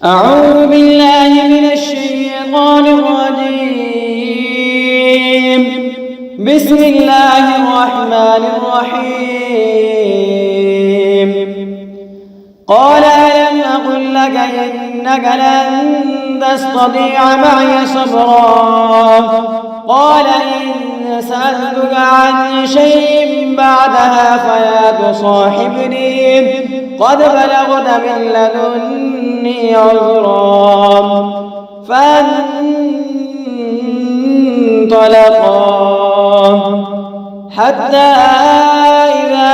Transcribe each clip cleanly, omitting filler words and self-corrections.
أعوذ بالله من الشيطان الرجيم. بسم الله الرحمن الرحيم. قال ألم أقل لك إنك لن تستطيع معي صبرا قال إن سألتك عن شيء بعدها فلا تصاحبني قد بلغت من لدني عذرا فانطلقا حتى إذا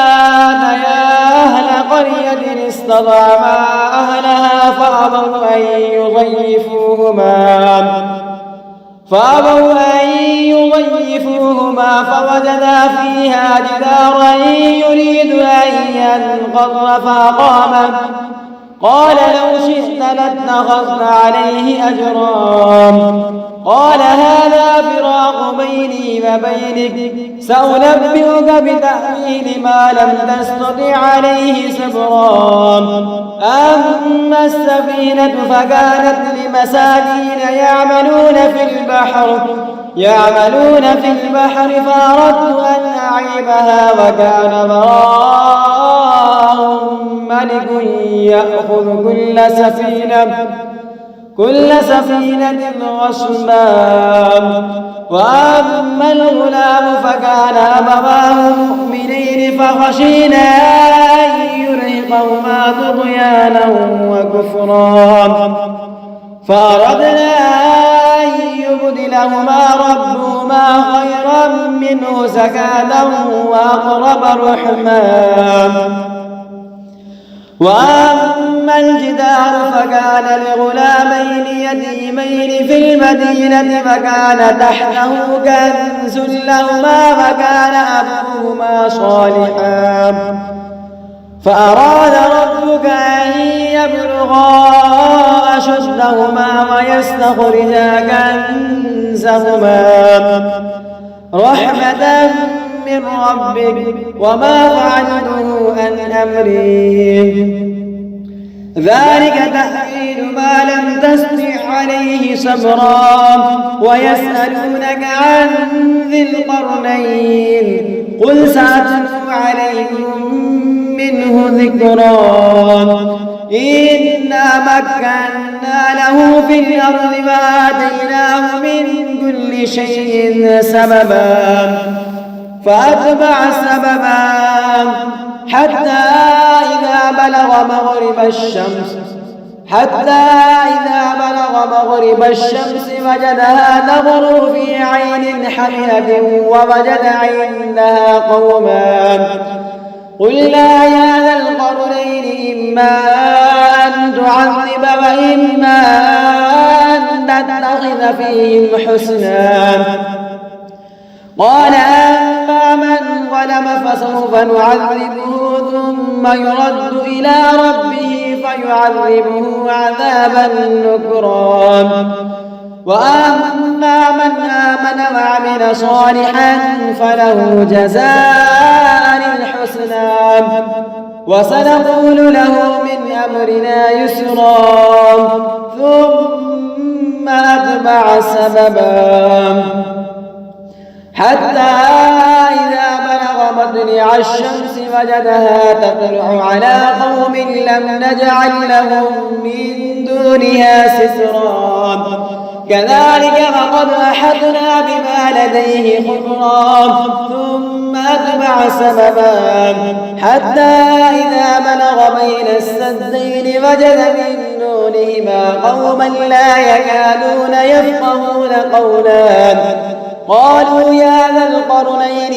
أتيا أهل قرية استطعما أهلها فأبوا أن يضيفوهما فوجدا فيها جدارا يريد أن ينقض فأقامه قال لو شئت لاتخذت عليه أجرا قال هذا فراق بيني وبينك سأنبئك بتأويل ما لم تستطع عليه صبرا أما السفينة فكانت لمساكين يعملون في البحر فأردت أن أعيبها وكان وراءهم ملك يأخذ كل سفينة غصبا وأما الغلام فكان أبواه مؤمنين فخشينا أن يرهقهما طغيانا وكفرا فأردنا أن يبدلهما ربهما خيرا منه زكاة وأقرب رحما وأما الجدار فكان لغلامين يتيمين في المدينة فكان تحته كنز لهما وكان أبوهما صالحا فأراد ربك أن يبلغا أشدهما ويستخرجا كنزهما رحمة من ربك وما فعلته عن أمري ذلك تأويل ما لم تستطع عليه صبرا ويسألونك عن ذي القرنين قل سأتلو عليكم منه ذكرا إنا مكنا له في الأرض وآتيناه من كل شيء سببا فأتبع سببا حتى إذا بلغ مغرب الشمس وجدها تغرب في عين حمئة ووجد عندها قوما قلنا يا ذا القرنين إما أن تعذب وإما أن تتخذ فيهم حسنا قال أما من ظلم فسوف نعذبه ثم يرد إلى ربه فيعذبه عذابا نكرا وأما من آمن وعمل صالحا فله جزاء الحسنى وسنقول له من أمرنا يسرا ثم أتبع سببا حتى إذا بلغ مطلع الشمس وجدها تطلع على قوم لم نجعل لهم من دونها سترا كذلك فقد أحطنا بما لديه خبرا ثم أتبع سببا حتى إذا بلغ بين السدين وجد من دونهما قوما لا يكادون يفقهون قولا قالوا يا ذا القرنين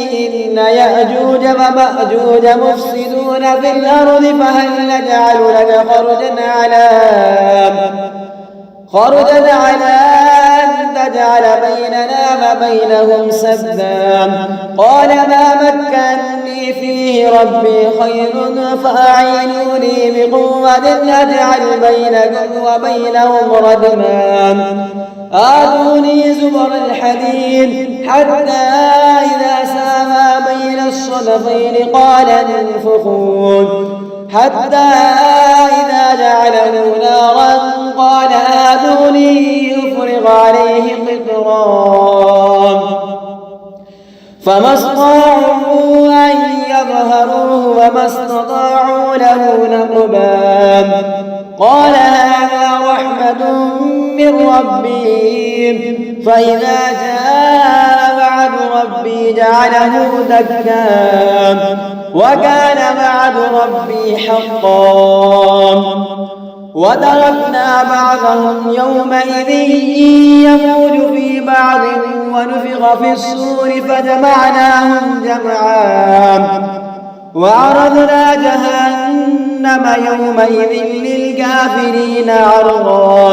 إن يأجوج ومأجوج مفسدون في الأرض فهل نجعل لك خرجا على أن تجعل بيننا وبينهم سدا قال ما مكنني فيه ربي خير فأعينوني بقوة أجعل بينكم وبينهم ردما آتوني زبر الحديد حتى إذا ساوى بين الصدفين قال انفخوا حتى إذا جعله نارا فما استطاعوا أن يظهروه وما استطاعوا له نقبا. قال هذا رحمة من ربي فإذا جاء وعد ربي جعله دكا وكان وعد ربي حقا. وتركنا بعضهم يومئذ يموج في بعض ونفخ في الصور فجمعناهم جمعا وعرضنا جهنم يومئذ للكافرين عرضا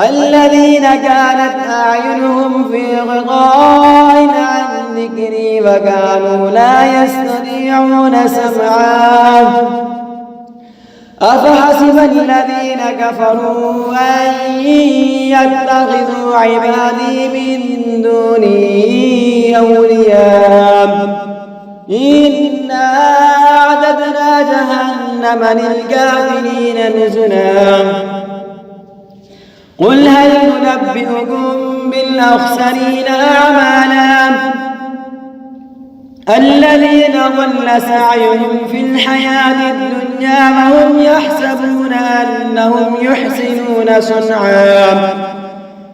الذين كانت أعينهم في غطاء عن ذكري وكانوا لا يستطيعون سمعا. أفحسب الذين كفروا أن يتخذوا عبادي من دوني أولياء إنا أعددنا جهنم للكافرين نزلا. قل هل ننبئكم بالأخسرين أعمالا الذين ضل سعيهم في الحياة الدنيا وهم يحسبون أنهم يحسنون صنعا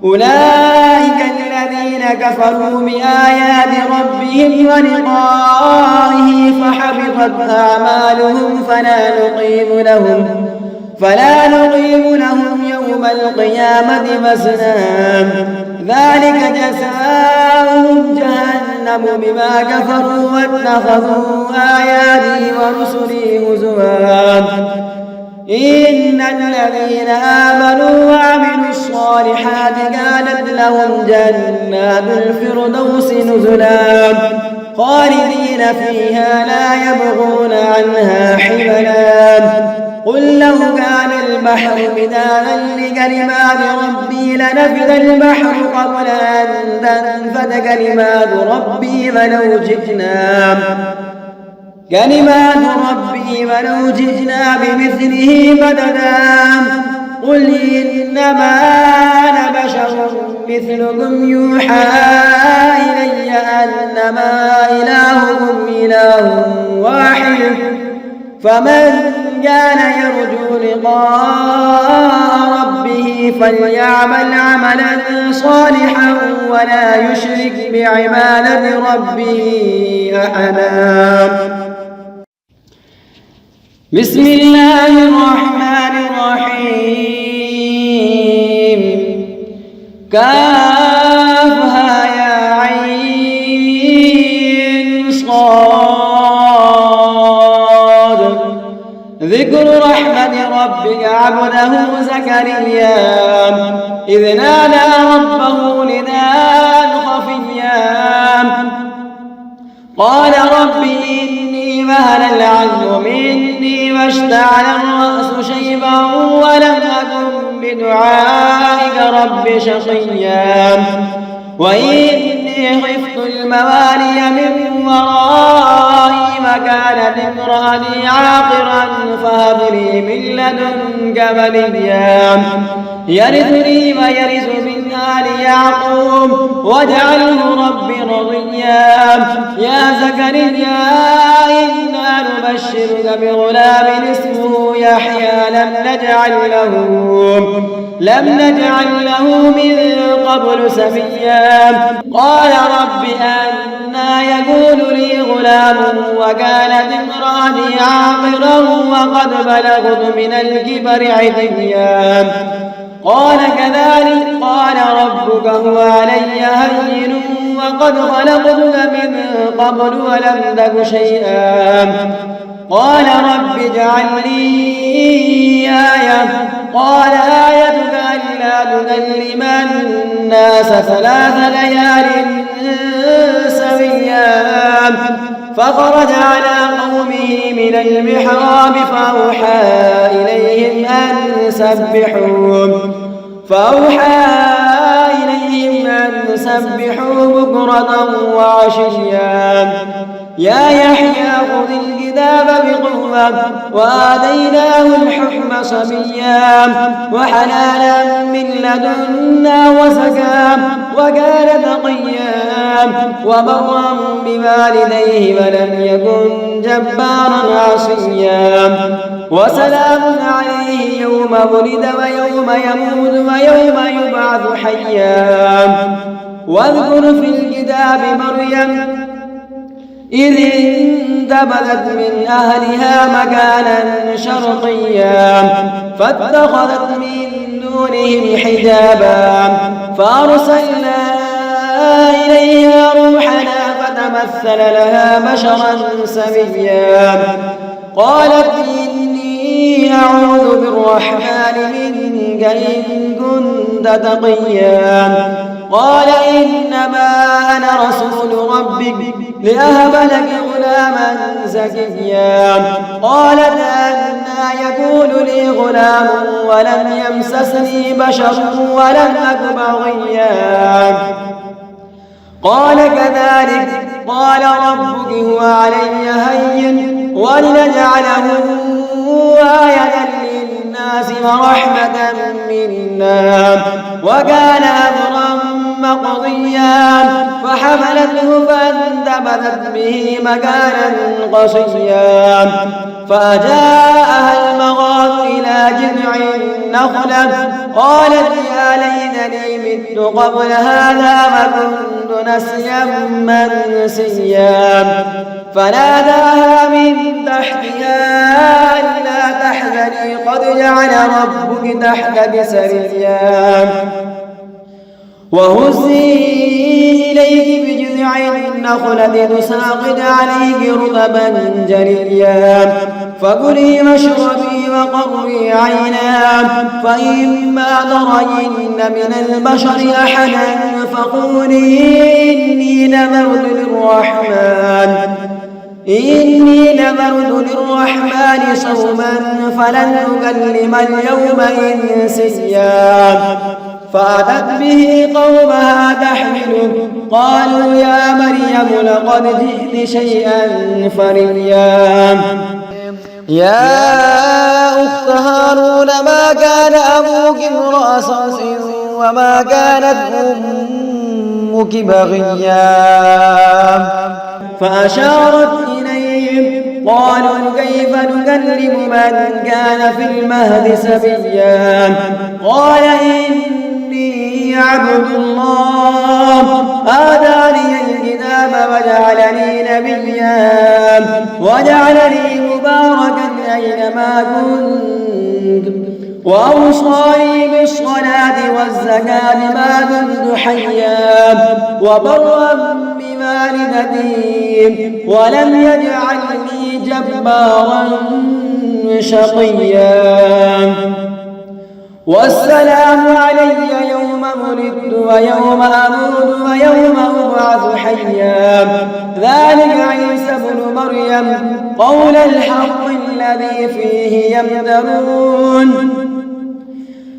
أولئك الذين كفروا بآيات ربهم ولقائه فحبطت أعمالهم فلا نقيم لهم يوم القيامة وزنا ذلك جزاؤهم جهنم بما كفروا واتخذوا آياتي ورسلي هزوا. إن الذين آمنوا وعملوا الصالحات كانت لهم جنات الفردوس نزلا خالدين فيها لا يبغون عنها حولا. قل لو كان البحر مدادا لكلمات ربي لنفد البحر قبل أن تنفد كلمات ربي ولو جئنا بمثله مددا. قل إنما أنا بشر مثلكم يوحى إلي أنما إلهكم إله واحد فمن كان يرجو لقاء ربه فليعمل عملا صالحا ولا يشرك بعبادة ربه أحدا. بسم الله الرحمن الرحيم. كافها يا عين صاد. ذكر رحمة ربك عبده زكريا إذ نادى ربه نداء خفيا قال رب إني وهن العظم مني واشتعل الرأس شيبا ولم أكن بدعائك رب شقيا وإني خفت الموالي من ورائي وكانت امرأتي عاقرا فهب لي من لدنك وليا يرثني ويرث من آل يعقوب واجعله ربي رضيا. يا زكريا إنا نبشرك بغلام اسمه يحيى لم نجعل له من قبل سميا. قال رب أنى يكون لي غلام وكانت امرأتي عاقرا وقد بلغت من الكبر عتيا. قال كذلك قال ربك هو علي هين وقد خلقتك من قبل ولم تك شيئا. قال رب اجعل لي آية. قال آيتك ألا تكلم الناس 3 ليال سويا. فخرج على قومه من المحراب فأوحى إليهم أن سبحوا بكرة وعشيا. يا يحيى خذ الكتاب بقوة وآتيناه الحكم صبيا وحنانا من لدنا وزكاة وكان تقيا. وبرا بوالديه ولم يكن جبارا عصيا وسلام عليه يوم ولد ويوم يموت ويوم يبعث حيا واذكر في الكتاب مريم إذ انتبذت من أهلها مكانا شرقيا فاتخذت من دونهم حجابا فأرسلنا إليها روحنا فتمثل لها بشرا سويا قالت إني أعوذ بالرحمن منك إن كنت تقيا قال إنما أنا رسول ربك لأهب لك غلاما زكيا قالت أنى يكون لي غلام ولم يمسسني بشر ولم أك بغيا قال كذلك قال ربك هو علي هين ولنجعله آية للناس ورحمة منا وكان أمرا مقضيا فحملته فانتبذت به مكانا قصيا فأجاءها المغاث إلى جذع النخلة قالت يا ليتني مت قبل هذا وكنت نسيا منسيا فناداها من تحتها ألا تحزني قد جعل ربك تحتك سريا وهزي إليك بجذع النخلة تساقط عليك رطبا جنيا فكلي واشربي وقري عينا فإما ترين من البشر أحدا فقولي إني نذرت للرحمن صوما فلن أكلم اليوم إنسيا فأتت به قومها تحمله قالوا يا مريم لقد جئت شيئا فريا يا أخت هارون ما كان أبوك امرأ سوء وما كانت أمك بغيا فأشارت إليهم قالوا كيف نكلم من كان في المهد سبيا قال إني عبد الله آتاني الكتاب وجعلني نبيا وجعلني مباركا أينما كنت وأوصاني بالصلاة والزكاة ما دمت حيا وبرا بوالدتي ولم يجعلني جبارا شقيا والسلام علي يوم ولدت ويوم أموت ويوم أبعث حيا ذلك عيسى ابن مريم قول الحق الذي فيه يمترون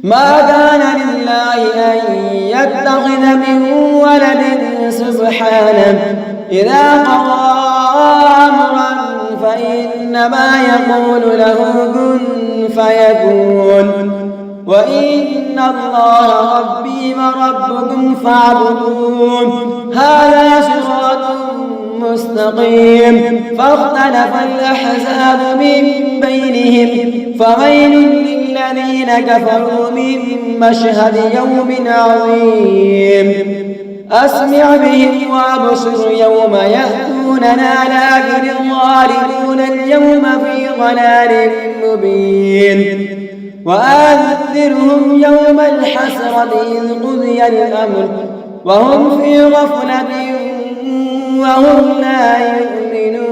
ما كان لله أن يتخذ من ولد سبحانه إذا قضى أمرا فإنما يقول له كن فيكون وإن الله ربي وربكم فاعبدون هذا صراط مستقيم فاختلف الأحزاب من بينهم فويل للذين كفروا من مشهد يوم عظيم أسمع بهم وأبصر يوم يأتوننا لكن الظالمون اليوم في ضلال مبين وأنذرهم يوم الحسرة إذ قضي الأمر وهم في غفلة وهم لا يؤمنون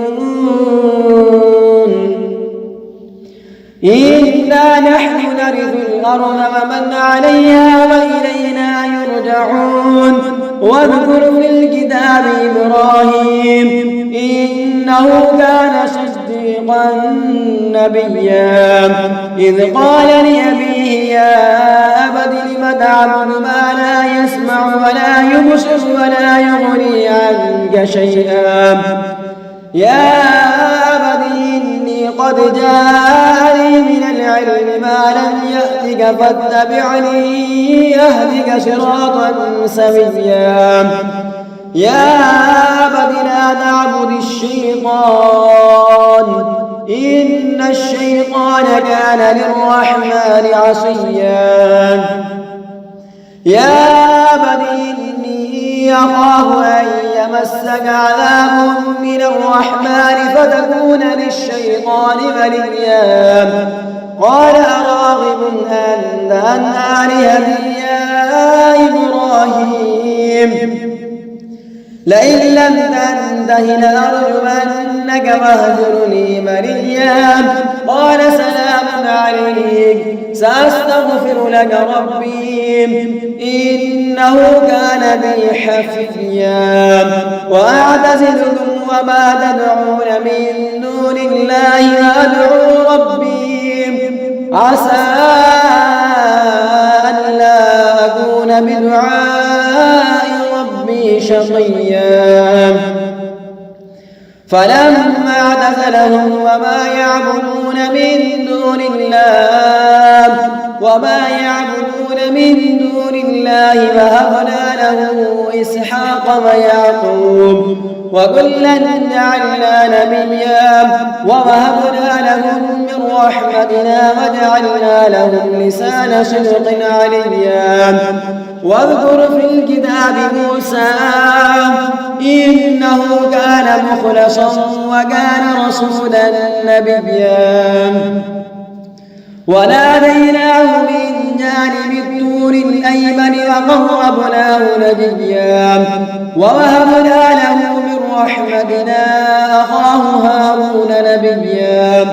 إنا نحن نرث الأرض ومن عليها وإلينا يرجعون واذكر في الكتاب إبراهيم إنه كان صديقا نبيا إذ قال لأبيه يا أبت لم تعبد ما لا يسمع ولا يبصر ولا يغني عنك شيئا يا أبت إني قد جاءني من العلم ما لم يأتك فاتبعني أهدك صراطا سويا يا أبت لا تعبد الشيطان إن الشيطان كان للرحمن عصيا يا أبت إني أخاف أن يمسك عذاب من الرحمن فتكون للشيطان وليا قال أراغب أنت عن آلهتي يا إبراهيم لئن لم تنته لأرجمنك واهجرني مليا قال سلام عليك سأستغفر لك ربي إنه كان بي حفيا وأعتزلكم وما تدعون من دون الله وأدعو ربي عسى ألا أكون بدعاء ربي شقيا فلما اعتزلهم وما يعبدون من دون الله وهبنا له إسحاق ويعقوب وكلا جعلنا نبيا ووهبنا لهم من رحمتنا وجعلنا لهم لسان صدق عليا واذكر في الكتاب موسى إنه كان مخلصا وكان رسولا نبيا وناديناه من جانب الطور الأيمن وقربناه نجيا ووهبنا له من رحمتنا أخاه هارون نبيا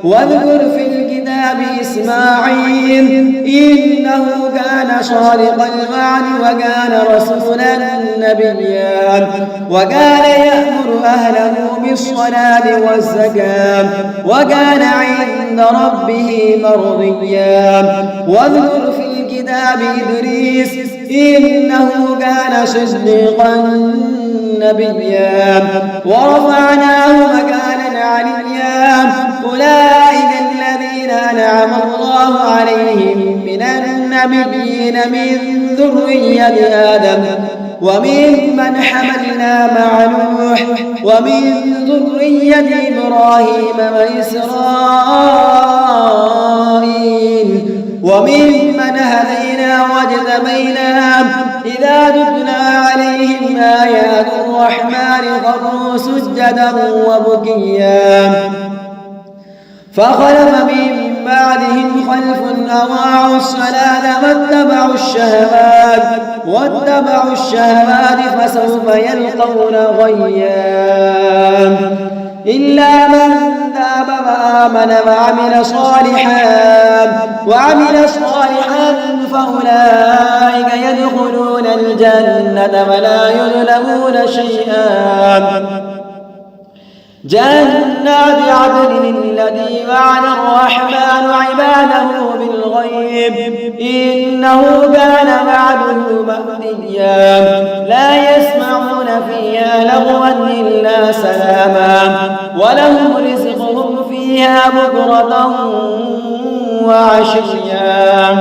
واذكر في الكتاب إسماعيل إنه كان صادق الوعد وكان رسولا نبيا وكان يأمر أهله بالصلاة والزكاة وكان عند ربه مرضيا واذكر في الكتاب إدريس إنه كان صديقا نبيا ورفعناه مكانا عليا أولئك الذين أنعم الله عليهم من النبيين من ذرية آدم وممن حملنا مع نوح ومن ذرية إبراهيم وإسرائيل وممن هدينا واجتبينا إذا تتلى عليهم آيات الرحمن خروا سجدا وبكيا فخلف من بعدهم خلف أضاعوا الصلاة واتبعوا الشهوات فسوف يلقون غيا إلا من تاب وآمن وعمل صالحا فأولئك يدخلون الجنة ولا يظلمون شيئا جنات عدن التي وعد الرحمن عباده بالغيب إنه كان وعده مأتيا لا يسمعون فيها لغوا إلا سلاما ولهم رزقهم فيها بكرة وعشيا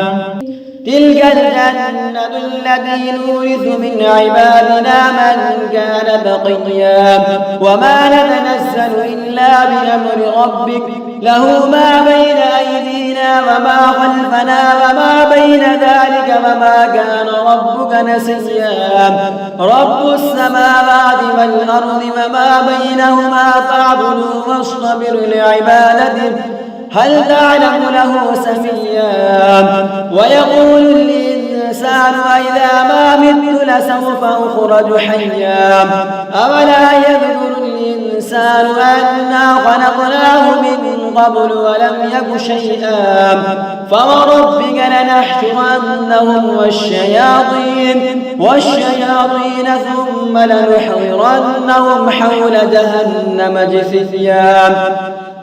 تلك الجنة التي نورث من عبادنا من كان تقيا وما نتنزل إلا بأمر ربك له ما بين أيدينا وما خلفنا وما بين ذلك وما كان ربك نسيا رب السماوات والأرض وما بينهما فاعبده واصطبر لعبادته هل تعلم له سميا ويقول الإنسان أإذا ما مت لسوف أخرج حيا أولا يذكر الإنسان أنا خلقناه من قبل ولم يك شيئا فوربك لنحشرنهم والشياطين ثم لنحضرنهم حول جهنم جثيا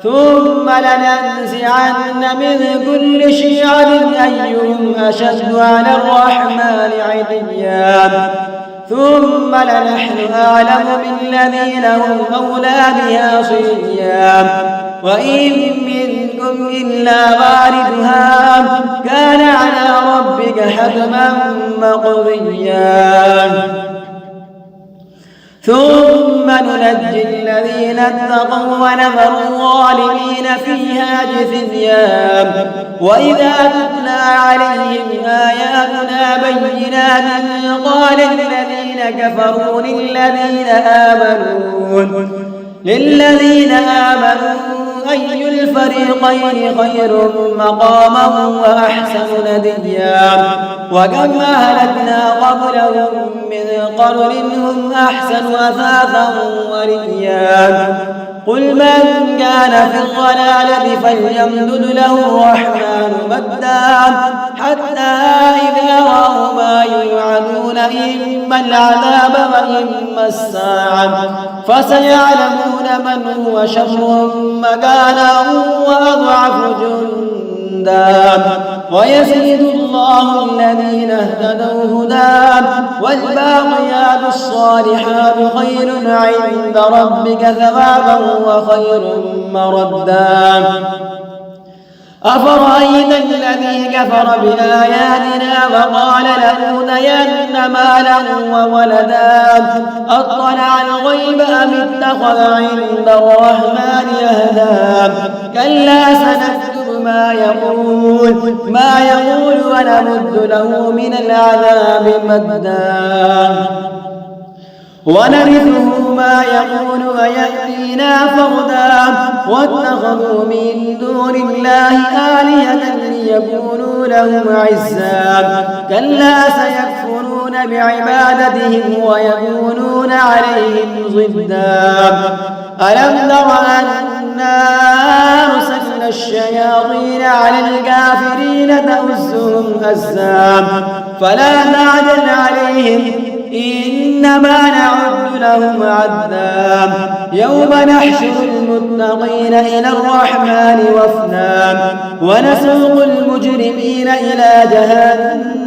ثم لننزعن من كل شيعة أيهم أشد على الرحمن عتيا ثم لنحن أعلم بالذين هم أولى بها صليا وإن منكم إلا واردها كان على ربك حتما مقضيا ثم ننجي الذين اتقوا ونذر الظالمين فيها جثيا وإذا تتلى عليهم آياتنا بينات قال الذين كفروا للذين آمنوا أي الفريقين خير مقاما وأحسن نديا وكم أهلكنا قبلهم من قرن هم أحسن أثاثا ورئيا قل من كان في الضلالة فليمدد له الرحمن مدا حتى إذا رأوا ما يوعدون إما العذاب وإما الساعة فسيعلمون من هو شر مكانا وأضعف جندا ويزيد الله الذين اهتدوا هدى والباقيات الصالحات خير عند ربك ثوابا وخير مردا أفرأيت الذي كفر بآياتنا وقال لأوتين مالا وولدا أطلع الغيب أم اتخذ عند الرحمن عهدا كلا سنكتب ما يقول ونمد له من العذاب مدا ونرثه ما يقول ويأتينا فردا واتخذوا من دون الله آلهة ليكونوا لهم عزا كلا سيكفرون بعبادتهم ويكونون عليهم ضدا ألم تر أنا أرسلنا الشياطين على الكافرين تؤزهم أزا فلا تعجل عليهم إنما نعد لهم عدا يوم نحشر المتقين إلى الرحمن وفدا ونسوق المجرمين إلى جهنم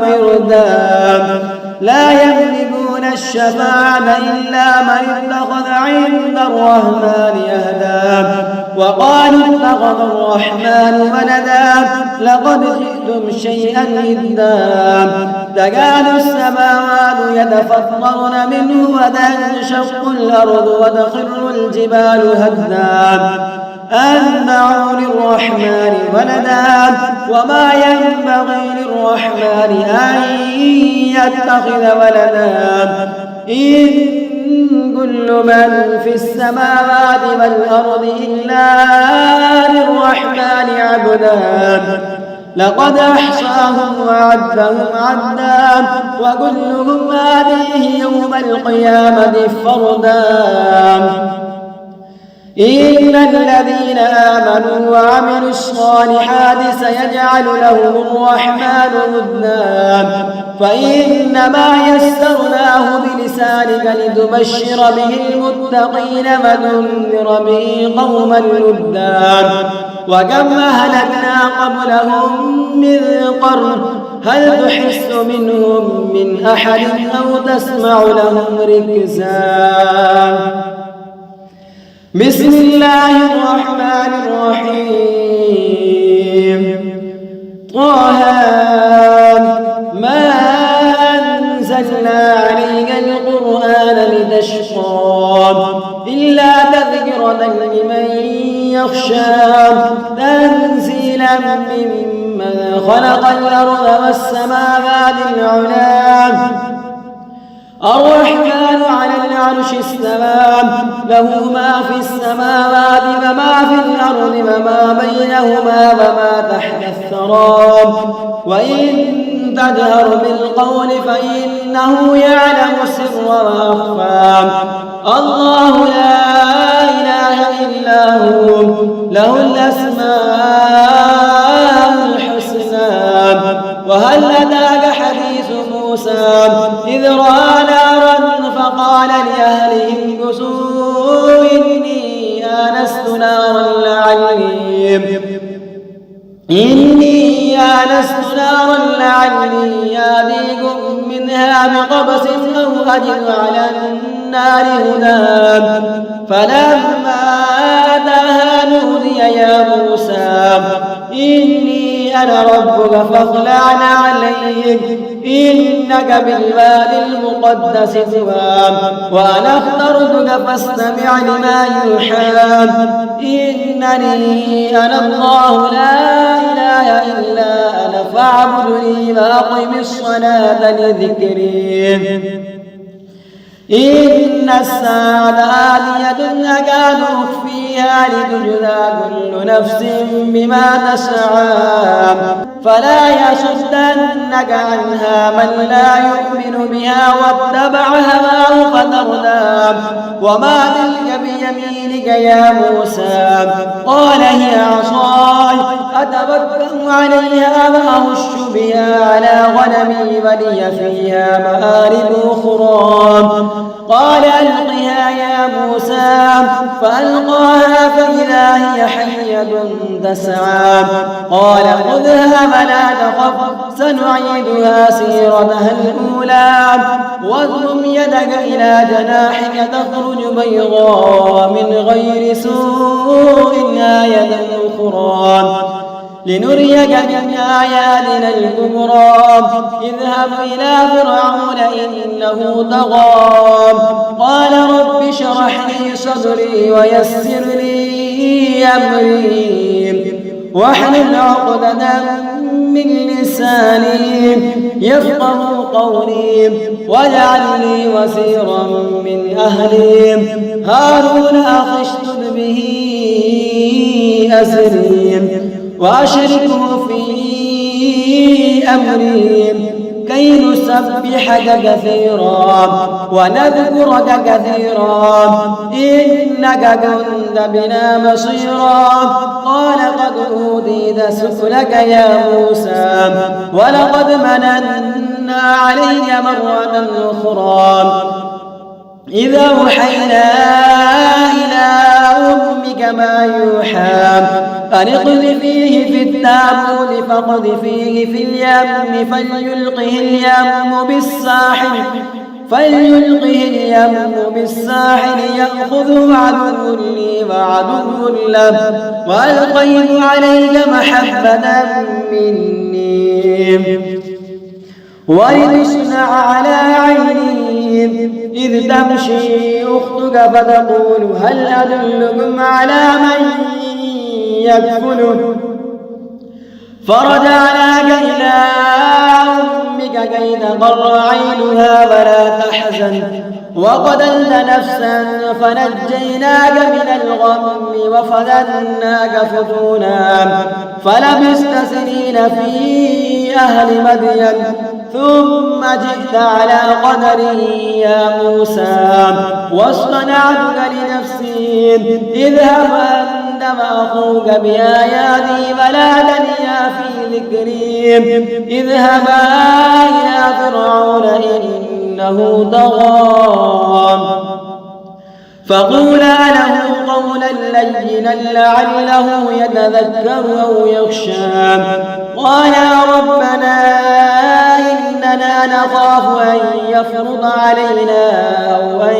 وردا لا يملكون الشفاعة إلا من اتخذ عند الرحمن عهدا وقالوا اتخذ الرحمن ولدا لقد جئتم شيئا إدا تكاد السماوات يتفطرن منه وتنشق الأرض وتخر الجبال هدا أن دعوا للرحمن ولدا وما ينبغي للرحمن أن يتخذ ولدا إن كل من في السماوات والأرض إلا للرحمن عبدا لقد أحصاهم وعدهم عدا وكلهم آتيه يوم القيامة فردا إن الذين آمنوا وعملوا الصالحات سيجعل لهم الرحمن ودا فإنما يسرناه بلسانك لتبشر به المتقين وتنذر به قوما لدا وكم أهلكنا قبلهم من قرن هل تحس منهم من أحد أو تسمع لهم ركزا بسم الله الرحمن الرحيم طه ما أنزلنا عليك القرآن لتشقى إلا تذكرة لمن يخشى تنزيلا ممن خلق الأرض والسماوات العلى الرحمن على العرش استوى له ما في السماوات وما في الأرض وما بينهما وما تحت الثرى وإن تجهر بالقول فإنه يعلم السر وأخفى الله لا إله إلا هو له الأسماء الحسنى وهل أتاك حديث موسى إذ رأى نارا فقال لأهلهم كثوا إني آنست نارا لعلي آتيكم منها بقبس أو أجد على النار هدى فلما أتاها نودي يا موسى إني أنا ربك فاخلع عليك إنك بالوادي المقدس طوى وأنا اخترتك فاستمع لما يوحى إنني أنا الله لا إله إلا أنا فاعبدني وأقم الصلاة لذكري إن الساعة آتية أكاد أخفيها لتجزى كل نفس بما تسعى فلا يصدنك عنها من لا يؤمن بها واتبع هواه فتردى وما تلك بيمينك يا موسى قال هي عصاي أتوكل عليها وأهش بها على غنمي ولي فيها مآرب أخرى قال ألقها يا موسى فألقاها فإذا هي حية تسعى قال خذها ولا تخف سنعيدها سيرتها الأولى واضم يدك إلى جناحك تخرج بيضاء من غير سوء آية أخرى لنريك من آياتنا الكبرى اذهب إلى فرعون إنه طغى قال رب اشرح لي صدري ويسر لي أمري واحلل عقدة من لساني يفقه قولي واجعل لي وزيرا من أهلي هارون أخي اشدد به أزري وأشركه في أمري كي نسبحك كثيرا ونذكرك كثيرا إنك كنت بنا بصيرا قال قد أوتيت سؤلك يا موسى ولقد مننا عليك مرة أخرى إذا أوحينا إلى أمك ما يوحى أن اقذفيه في التابوت فاقذفيه في اليم فليلقه اليم بالساحل يأخذه عدو لي وعدو له وألقيت عليك محبة مني ولتصنع على عيني إذ تمشي أختك فتقول هل أدلكم على من يكفله فرجعناك إلى أمك كي تقر عينها ولا تحزن وقتلت نفسا فنجيناك من الغم وفتناك فتونا فلبثت سنين في أهل مدين ثم جئت على قدري يا موسى واصطنعتك لنفسي اذهب أنت وأخوك بآياتي ولا تنيا في ذكري اذهبا إلى فرعون إنه طغى فقولا له قولا لينا لعله يتذكر أو يخشى قال ربنا إننا نخاف أن يفرط علينا أو أن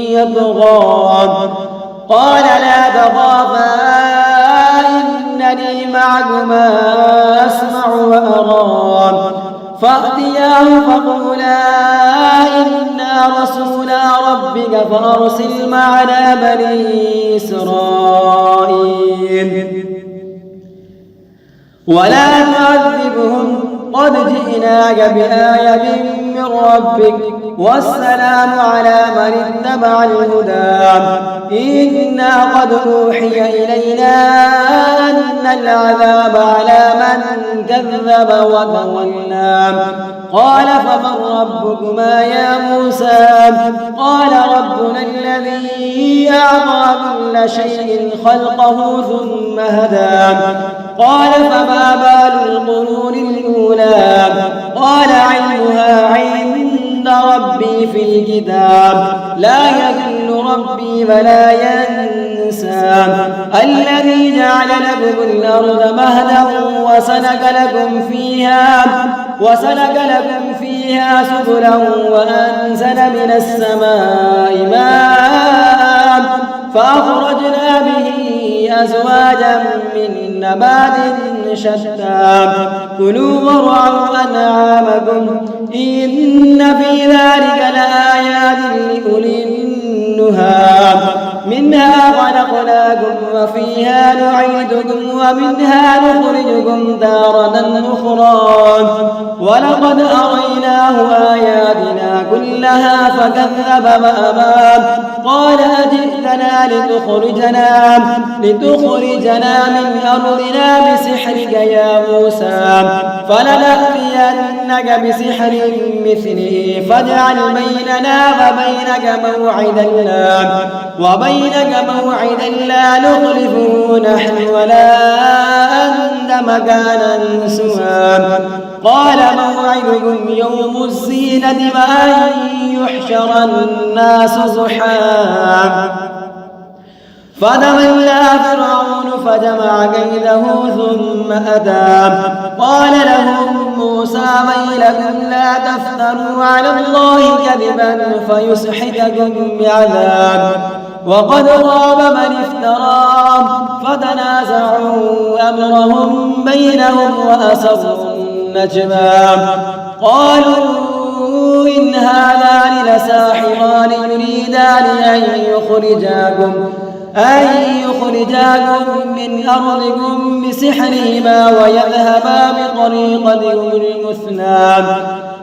يطغى قال لا تخافا إنني معكما أسمع وأرى فأتياه فقولا إنا رسولا ربك فأرسل معنا بني إسرائيل ولا تعذبهم قد جئناك بآية من ربك والسلام على من اتبع الهدى إنا قد أوحي إلينا أن العذاب على من كذب وتولى قال فمن ربكما يا موسى قال ربنا الذي أعطى كل شيء خلقه ثم هدى قال فما بال القرون الأولى قال علمها عند ربي في الكتاب لا يذل ربي ولا ينسى الذي جعل لكم الأرض مهدا وسلك لكم فيها سبلا وأنزل من السماء ماء فأخرجنا به أزواجا من نبات شتى كلوا وارعوا أنعامكم إن في ذلك لآيات لأولي النهى منها خلقناكم وفيها نعيدكم ومنها نخرجكم تارة أخرى ولقد أريناه آياتنا كلها فكذب وأبى قال أجئتنا لتخرجنا من أرضنا بسحرك يا موسى فلنأتينك بسحر مثله فاجعل بيننا وبينك موعدا لا نخلفه نحن ولا أنت مكانا سوى قال موعدكم يوم الزينة وأن يحشر الناس ضحى فتولى فرعون فجمع كيده ثم أتى قال لهم موسى ويلكم لا تفتروا على الله كذبا فيسحتكم بعذاب وقد خاب من افترى فتنازعوا أمرهم بينهم وأسروا النجوى قالوا إن هذان لساحران يريدان أن يخرجاكم من أرضكم بسحرهما ويذهبا بطريقتكم المثلى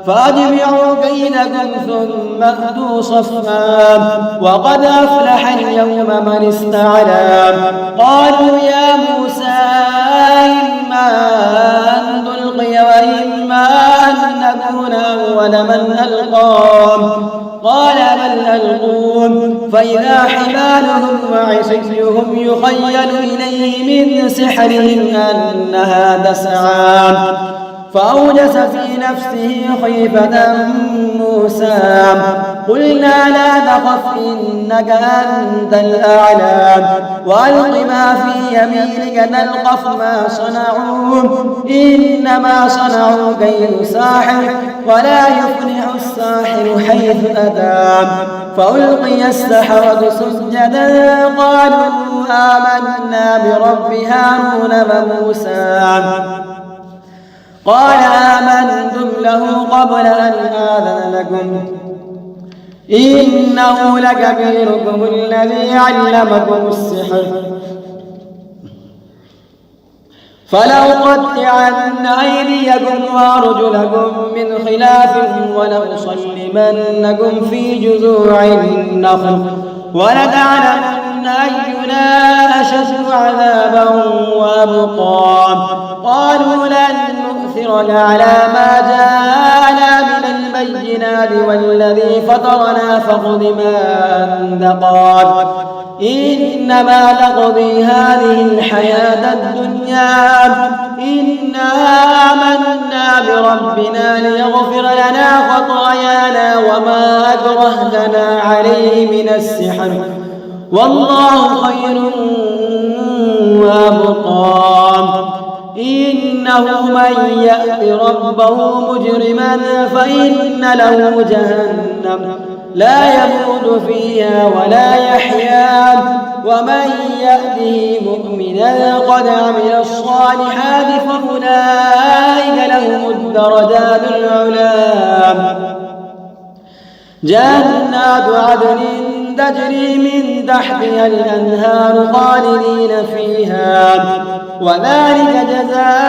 فأجمعوا كيدكم ثم أتوا صفا وقد أفلح اليوم من استعلى قالوا يا موسى إما أن تلقي وإما أن نكون أول من ألقى قال بل ألقوا فإذا حبالهم وعصيهم يخيل إليه من سحرهم أنها تسعى فأوجس في نفسه خيفة موسى قلنا لا تخف إنك أنت الأعلى وألق ما في يمينك تلقف ما صنعوا إنما صنعوا كيد ساحر ولا يفلح الساحر حيث أتى فألقي السحرة سجدا قالوا آمنا برب هارون وموسى قال آمنتم له قبل أن آذن لكم إنه لكبيركم الذي علمكم السحر فلأقطعن أيديكم وأرجلكم من خلاف ولأصلبنكم في جذوع النخل ولتعلمن أينا أشد عذابا وأبقى قالوا لن نؤثرك على ما جاءنا من البينات والذي فطرنا فاقض ما أنت قاد إنما تقضي هذه الحياة الدنيا إنا آمنا بربنا ليغفر لنا خطايانا وما أكرهتنا عليه من السحر والله خير وأبقى إنه من يأت ربه مجرما فإن له جهنم لا يموت فيها ولا يحيا ومن يأته مؤمنا قد عمل الصالحات فأولئك لهم الدرجات العلى جنات عدن تجري من تحتها الأنهار خالدين فيها وذلك جزاء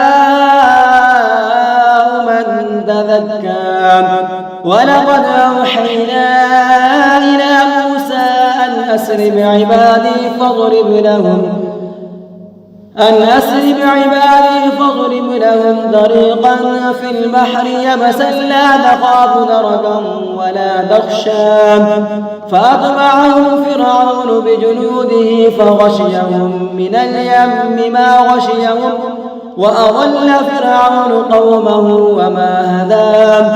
من تزكى ولقد أوحينا إلى موسى أن أسر بعبادي فاضرب لهم طريقا في البحر يبسا لا تخاف دركا ولا تخشى فأتبعه فرعون بجنوده فغشيهم من اليم ما غشيهم وأضل فرعون قومه وما هدى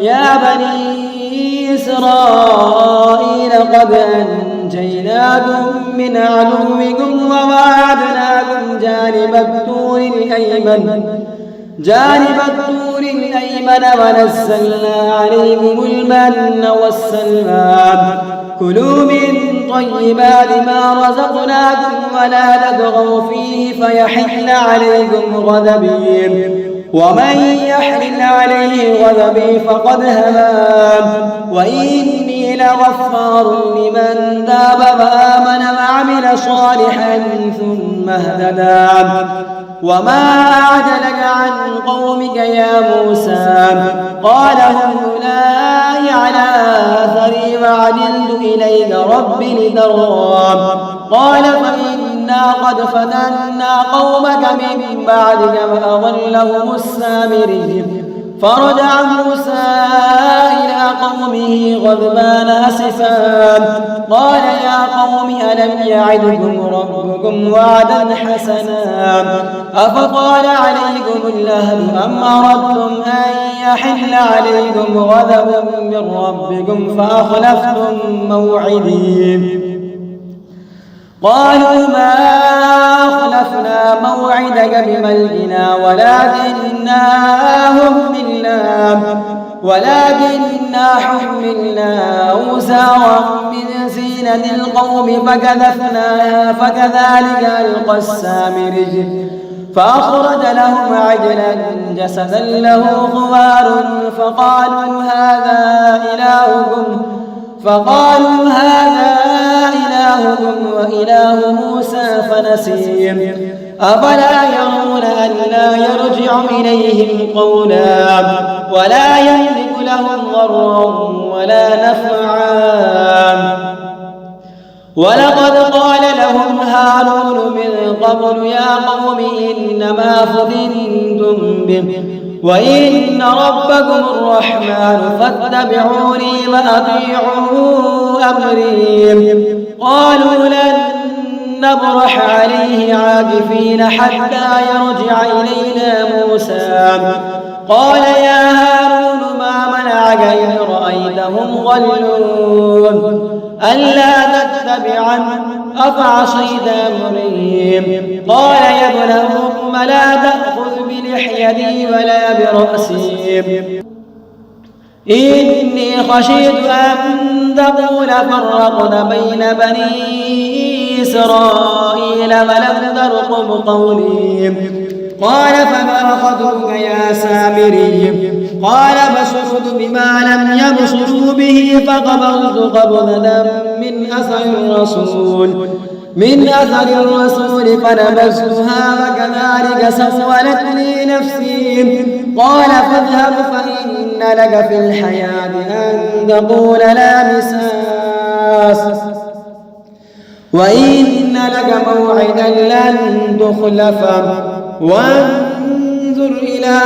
يا بني إسرائيل قد أنجيناكم من عدوكم وواعدناكم جانب الطور الأيمن ونزلنا عليكم المن والسلوى كلوا من طيبات ما رزقناكم ولا تطغوا فيه فيحل عليكم غضبي ومن يحلل عليه غضبي فقد هوى وإني لغفار لمن تاب وآمن وعمل صالحا ثم اهتدى وما أعجلك عن قومك يا موسى قال هم أولئك على أثري وعجلت إليك رب لترضى قال فإنا قد فتنا قومك من بعدك وأضلهم السامري فرجع موسى إلى قومه غضبان أسفا قال يا قوم ألم يعدكم ربكم وعدا حسنا أفطال عليكم الأهل أم أردتم أن يحل عليكم غضب من ربكم فأخلفتم موعدي قالوا ما أخلفنا موعدك بملكنا ولكننا حملنا أوزارا من زينة القوم فكذفناها فكذلك ألقى السامري فأخرج لهم عجلا جسدا له خوار فقالوا هذا إلهكم وإله موسى فنسي أفلا يرون ألا يرجع إليهم قولا ولا يملك لهم ضرا ولا نفعا ولقد قال لهم هارون من قبل يا قوم إنما فتنتم به وإن ربكم الرحمن فاتبعوني وأطيعوا أمري قالوا لن نبرح عليه عاكفين حتى يرجع إلينا موسى قال يا هارون ما منعك إذ رأيتهم ضلوا ألا تتبعن أفعصيت أمري قال يا ابن أم لا تأخذ بلحيتي ولا برأسي إني خشيت أن تقول فرقت بين بني إسرائيل ولم ترقب قولي قال فما خطبك يا سامري قال بصرت بما لم يبصروا به فقبضت قبضة من أثر الرسول فنبذتها وكذلك سولت لي نفسي قال فاذهب فإن لك في الحياة أن تقول لا مساس وإن لك موعدا لن تخلفه وانظر إلى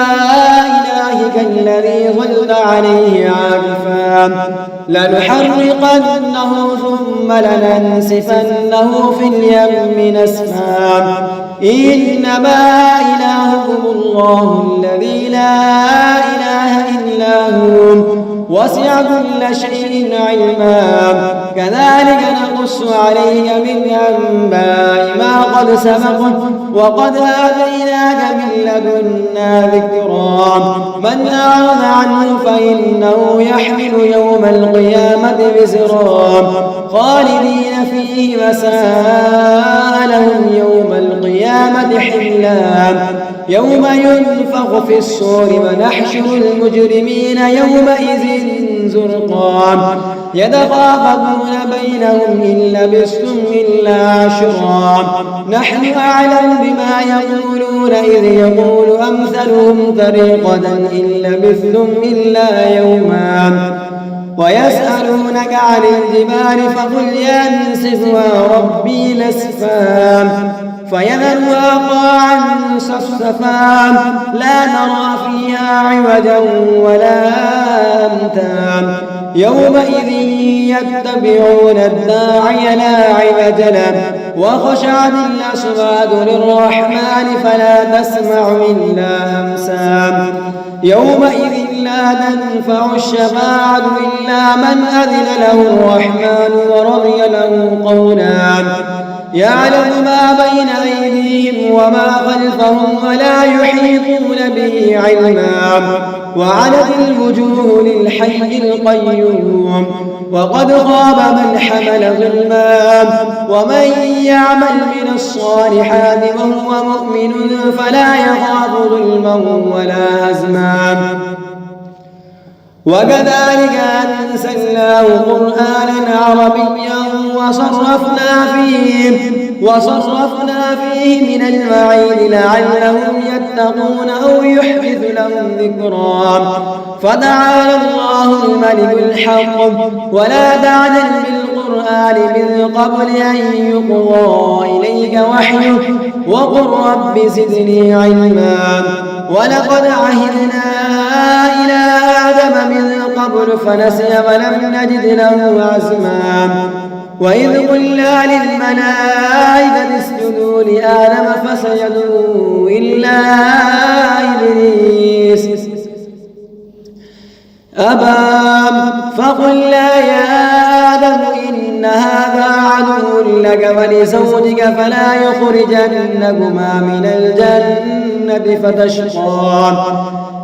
إلهك الذي ظلت عليه عاكفا لنحرقنه ثم لننسفنه في اليم نسفا إنما إلهكم الله الذي لا إله إلا هو وسع كل شيء علما كذلك نقص عليك من أنباء ما قد سبق وقد آتيناك من لدنا ذكرا من أعرض عنه فإنه يحمل يوم القيامة وزرا خالدين فيه وساء لهم يوم القيامة حلا يوم ينفخ في الصور ونحشر المجرمين يومئذ زرقا يتخافتون بينهم إن لبثتم إلا عشرا نحن أعلم بما يقولون إذ يقول أمثلهم طريقة إن لبثتم إلا يوما ويسألونك عن الجبال فقل ينسفها ربي نسفا فيذرها قاعا صفصفا لا نرى فيها عوجا ولا أمتا يومئذ يتبعون الداعي لا عوج له وخشعت الأصوات للرحمن فلا تسمع إلا همسا يومئذ لا تنفع الشفاعة إلا من أذن له الرحمن ورضي له قولا يعلم ما بين أيديهم وما خلفهم ولا يحيطون به علما وعنت الوجوه للحي القيوم وقد خاب من حمل ظلما ومن يعمل من الصالحات وهو مؤمن فلا يخاف ظلما ولا هزما وكذلك أنزلناه قرآنا عربيا وصرفنا فيه من الوعيد لعلهم يتقون أو يحدث لهم ذكرا فتعالى الله الملك الحق ولا تعجل بالقرآن من قبل أن يقضى إليك وحيه وقل رب زدني علما ولقد عهدنا إلى آدم من قبل فنسي ولم نجد له عزما وإذ قلنا للملائكة اسجدوا لآدم فسجدوا إلا إبليس أبى فقلنا يا آدم إن هذا عدو لك ولزوجك فلا يخرجنكما من الجنة فتشقى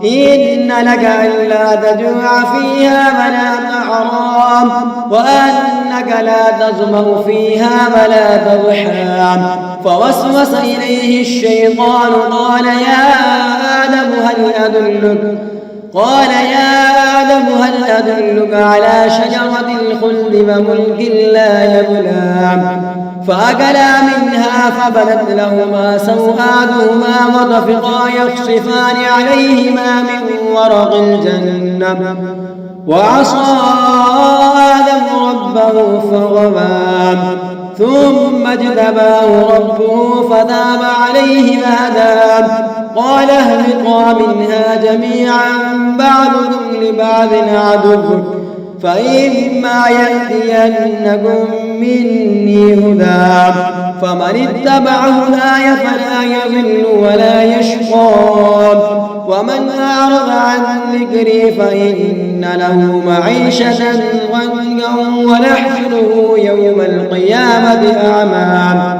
إن لك ألا تجوع فيها ولا تعرى وأنك لا تظمأ فيها ولا تضحى فوسوس إليه الشيطان قال يا آدم هل أدلك على شجرة الخلد وملك لا يبلى فأكلا منها فبدت لهما سوآتهما وطفقا يخصفان عليهما من ورق الجنة وعصى آدم ربه فغوى ثم اجتباه ربه فتاب عليه وهدى قال اهبطا منها جميعا بعضكم لبعض عدو فإما يأتينكم مني هدى فمن اتبع هداي فلا يضل ولا يشقى ومن أعرض عن ذكري فإن له معيشة ضنكا ونحشره يوم القيامة أعمى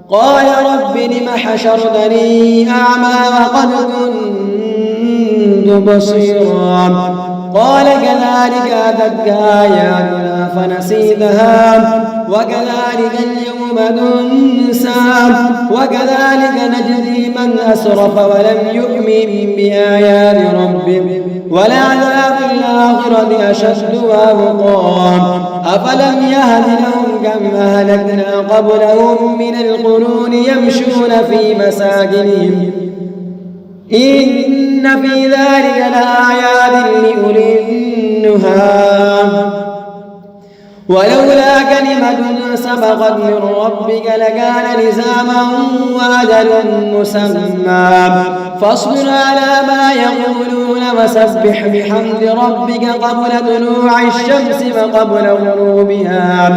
قال رب لم حشرتني أعمى وقد كنت بصيرا قال كذلك أتتك آياتنا فنسيتها وكذلك اليوم تنسى وكذلك نجزي من أسرف ولم يؤمن بآيات ربه ولعذاب الآخرة أشد وأبقى أفلم يهد لهم كم أهلكنا قبلهم من القرون يمشون في مساكنهم إن في ذلك لآيات لأولي النهى ولولا كلمة سبقت من ربك لكان لزاما وأجل مسمى فاصبر على ما يقولون وسبح بحمد ربك قبل طلوع الشمس وقبل غروبها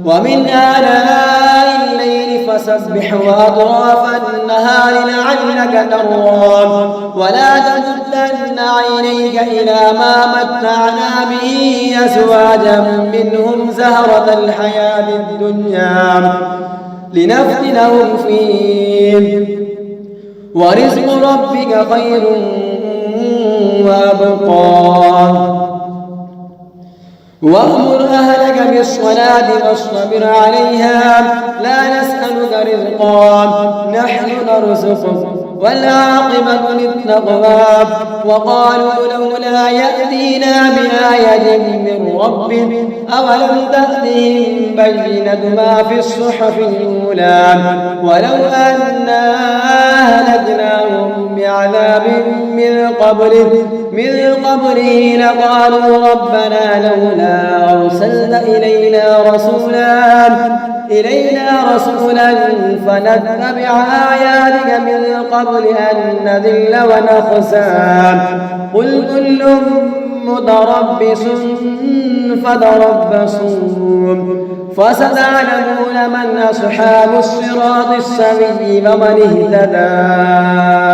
ومن آلاء الليل فسبح وأطراف النهار لعلك ترضى ولا تمدن عينيك إلى ما متعنا به أزواجا منهم زهرة الحياة الدنيا لنفتنهم فيه ورزق ربك خير وأبقى وأمر أهلك بالصلاة واصطبر عليها لا نسألك رزقا نحن نرزقك والعاقبة للتقوى وقالوا لولا يأتينا بآية من ربه أولم تأتهم بينة ما في الصحف الأولى ولو أنا أهلكناهم بعذاب من قبله لقالوا ربنا لولا أرسلت إلينا رسولا فنتبع آياتك من قبل أن نذل ونخزى قل كل متربص فتربصوا فستعلمون من أصحاب الصراط السوي ومن اهتدى